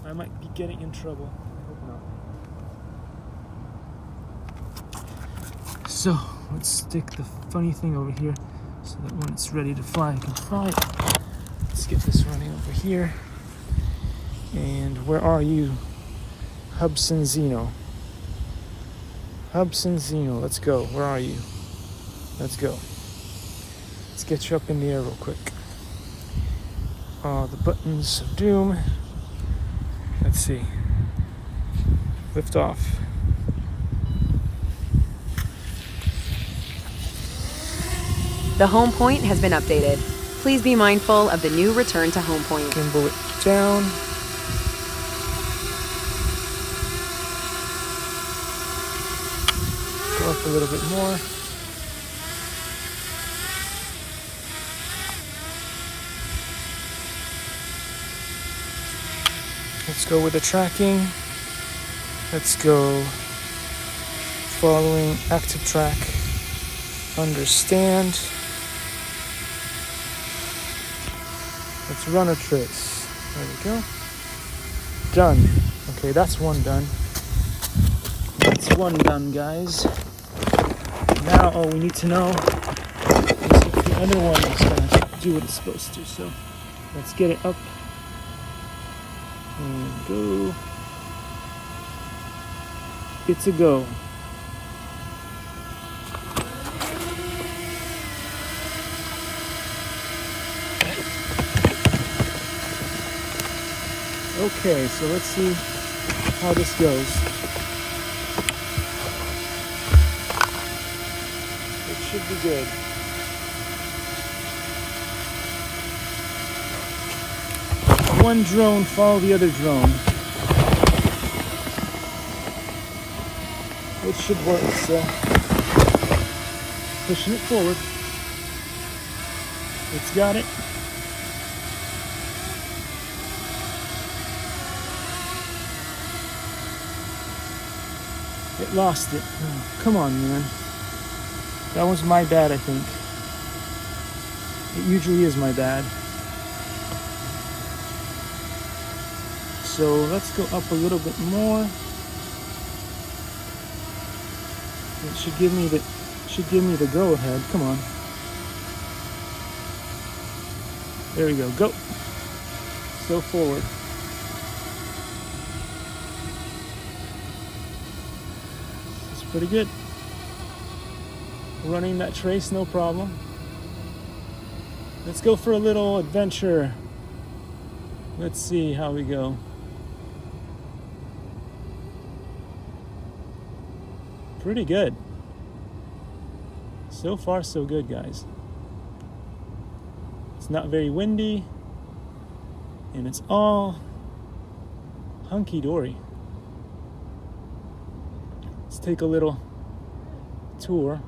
I might be getting in trouble. Hope not. So let's stick the funny thing over here so that when it's ready to fly, I can fly it. Let's get this running over here. And where are you? Hubsan Zino. Hubsan Zino, let's go. Where are you? Let's go. Let's get you up in the air real quick. The buttons of doom. Let's see. Lift off. The home point has been updated. Please be mindful of the new return to home point. Gimbal it down. Go up a little bit more. Let's go with the tracking. Let's go following active track. Understand. Let's run a trace. There we go. Done. Okay, that's one done. That's one done, guys. Now all we need to know is if the other one is going to do what it's supposed to. So let's get it up and go. It's a go. Okay, so let's see how this goes. It should be good. One drone, follow the other drone. It should work, so pushing it forward. It's got it. It lost it. Oh, come on, man. That was my bad, I think. It usually is my bad. So let's go up a little bit more. It should give me the go ahead. Come on. There we go. Go. So forward. This is pretty good. Running that trace, no problem. Let's go for a little adventure. Let's see how we go. Pretty good. So far, so good, guys. It's not very windy, and it's all hunky-dory. Let's take a little tour.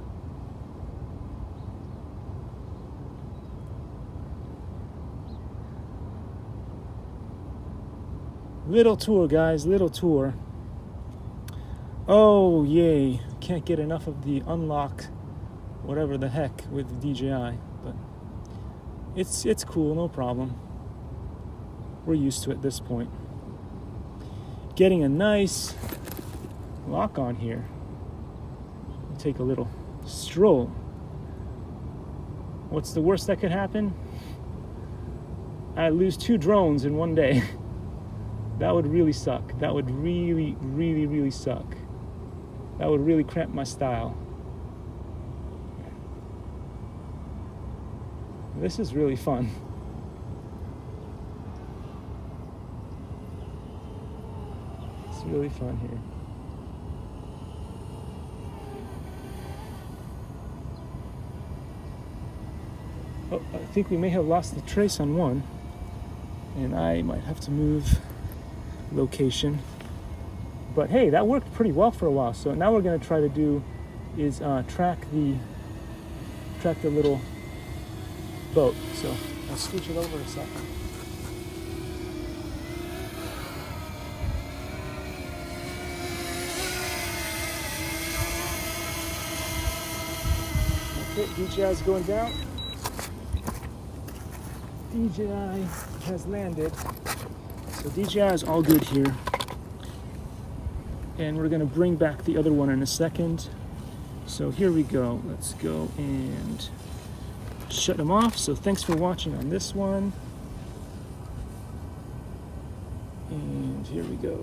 Little tour, guys, little tour. Oh, yay. Can't get enough of the unlock, whatever the heck, with the DJI. But it's cool, no problem. We're used to it at this point. Getting a nice lock on here. Take a little stroll. What's the worst that could happen? I lose 2 drones in one day. That would really suck. That would really, really, really suck. That would really cramp my style. This is really fun. It's really fun here. Oh, I think we may have lost the trace on one, and I might have to move location. But hey, that worked pretty well for a while. So now we're going to try to do is track the little boat. So I'll switch it over a second. Okay, DJI is going down. DJI has landed. So DJI is all good here. And we're gonna bring back the other one in a second. So here we go. Let's go and shut them off. So thanks for watching on this one. And here we go.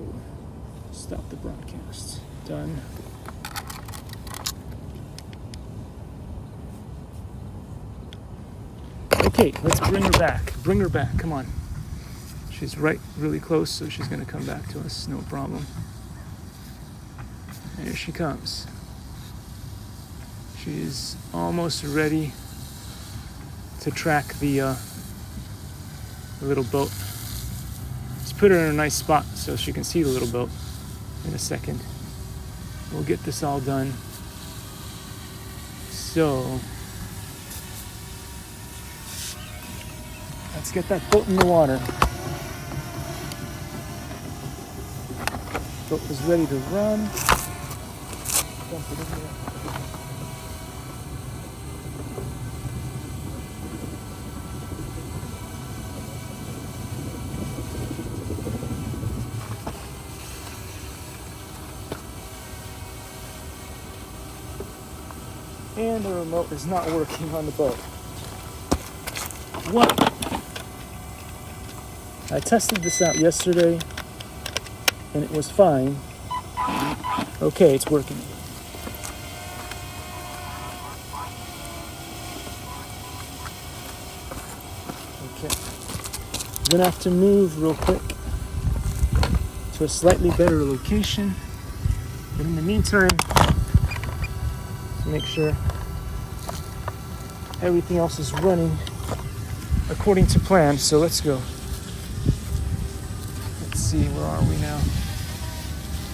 Stop the broadcast. Done. Okay, let's bring her back. Bring her back, come on. She's right really close, so she's gonna come back to us, no problem. Here she comes. She's almost ready to track the little boat. Let's put her in a nice spot so she can see the little boat in a second. We'll get this all done. So, let's get that boat in the water. Boat is ready to run. Dump it in there. And the remote is not working on the boat. What? I tested this out yesterday and it was fine. Okay, it's working. Okay. I'm gonna have to move real quick to a slightly better location. But in the meantime, make sure everything else is running according to plan. So let's go. Let's see, where are we now?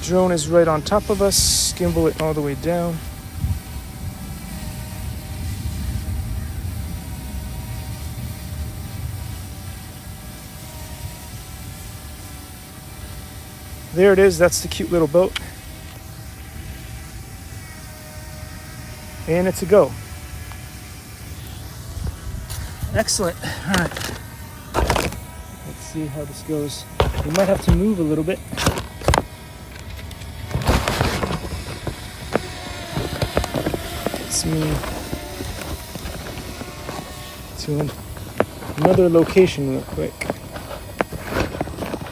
Drone is right on top of us. Gimbal it all the way down. There it is. That's the cute little boat. And it's a go. Excellent. All right. Let's see how this goes. We might have to move a little bit. Let's move to another location real quick.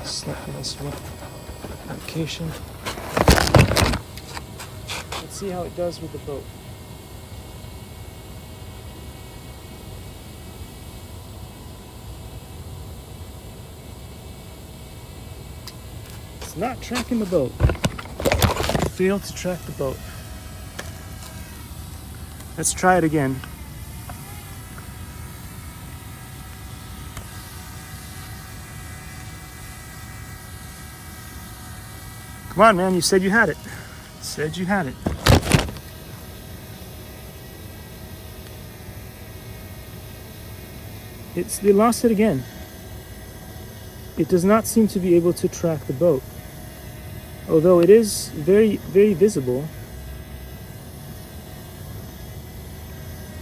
Slightly this one. Location. Let's see how it does with the boat. Not tracking the boat. Failed to track the boat. Let's try it again. Come on, man, you said you had it. Said you had it. They lost it again. It does not seem to be able to track the boat. Although it is very, very visible,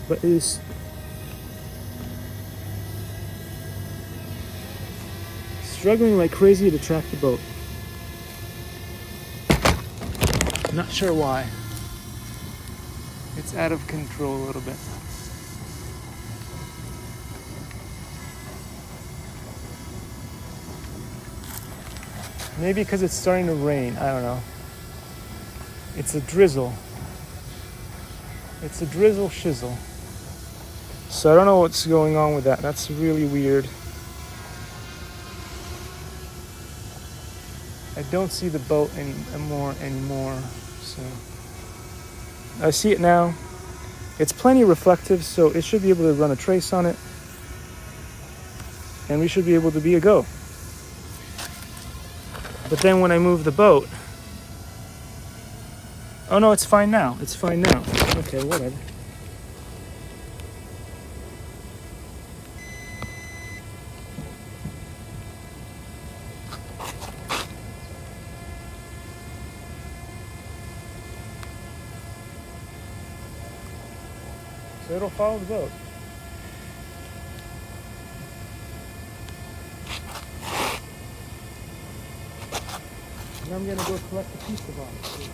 but it is struggling like crazy to track the boat. Not sure why. It's out of control a little bit. Maybe because it's starting to rain. I don't know. It's a drizzle. It's a drizzle shizzle. So I don't know what's going on with that. That's really weird. I don't see the boat anymore. So I see it now. It's plenty reflective, so it should be able to run a trace on it. And we should be able to be a go. But then when I move the boat, oh no, it's fine now. It's fine now. Okay, whatever. So it'll follow the boat. And I'm gonna go collect the pizza box.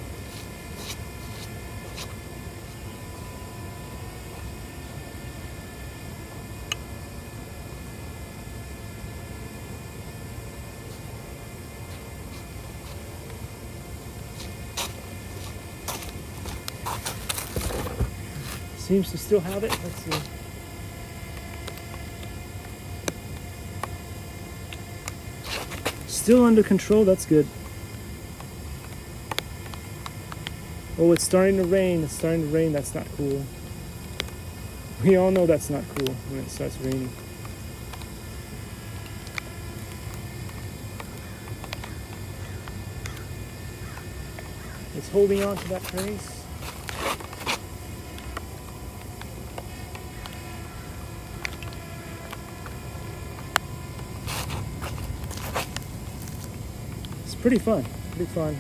Seems to still have it. Let's see. Still under control, that's good. Oh, it's starting to rain. It's starting to rain. That's not cool. We all know that's not cool when it starts raining. It's holding on to that trace. It's pretty fun. Pretty fun.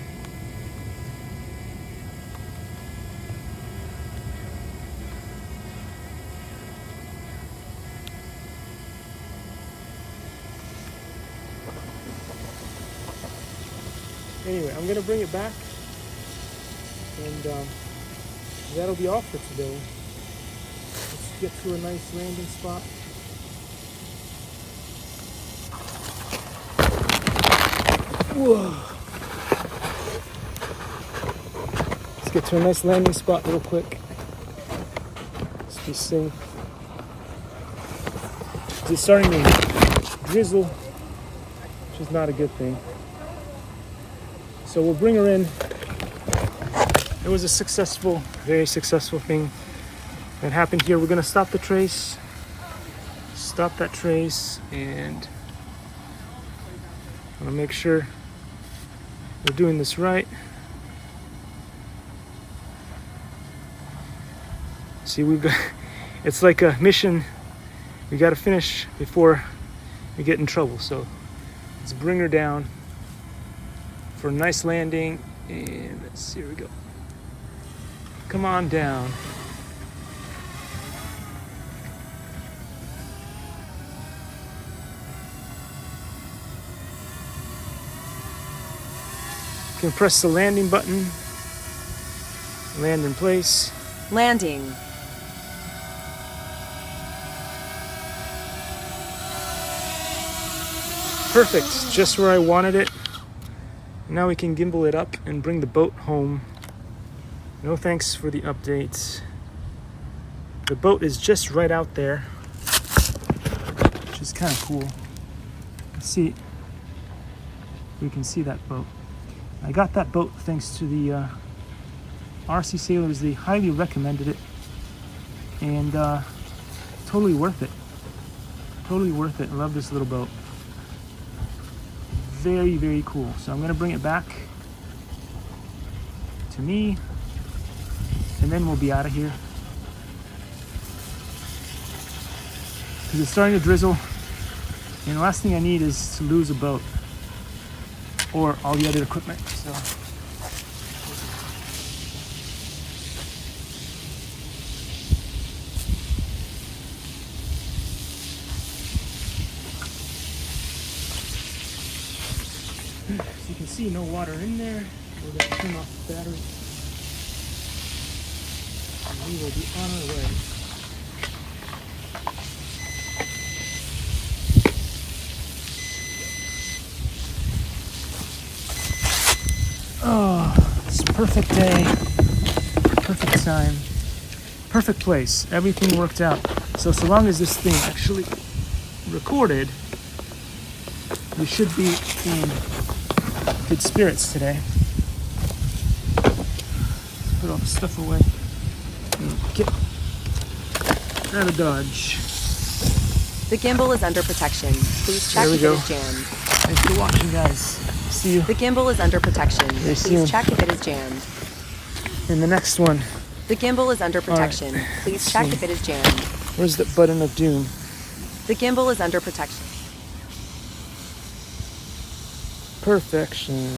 Anyway, I'm gonna bring it back, and that'll be all for today. Let's get to a nice landing spot. Whoa! Let's get to a nice landing spot real quick. Let's be safe. It's starting to drizzle, which is not a good thing. So we'll bring her in. It was a successful, very successful thing that happened here. We're gonna stop the trace, stop that trace, and I'm gonna make sure we're doing this right. See, we've got, it's like a mission we gotta finish before we get in trouble. So let's bring her down for a nice landing, and let's see, here we go. Come on down. You can press the landing button, land in place. Landing. Perfect, just where I wanted it. Now we can gimbal it up and bring the boat home. No thanks for the updates. The boat is just right out there, which is kind of cool. Let's see, we can see that boat. I got that boat thanks to the RC Sailors. They highly recommended it, and totally worth it. Totally worth it. I love this little boat. Very, very cool. So I'm gonna bring it back to me, and then we'll be out of here. Because it's starting to drizzle, and the last thing I need is to lose a boat or all the other equipment. So as you can see, no water in there. We're going to turn off the battery, and we will be on our way. Oh, it's a perfect day, perfect time, perfect place. Everything worked out. So long as this thing actually recorded, we should be in good spirits today. Let's put all the stuff away and get out of Dodge. The gimbal is under protection. Please check There we if go. it is jammed. Thanks for watching, guys. See you The gimbal is under protection. Very soon. Please check if it is jammed. in the next one. The gimbal is under protection. Please check see. if it is jammed. Where's the button of doom? The gimbal is under protection. Perfection.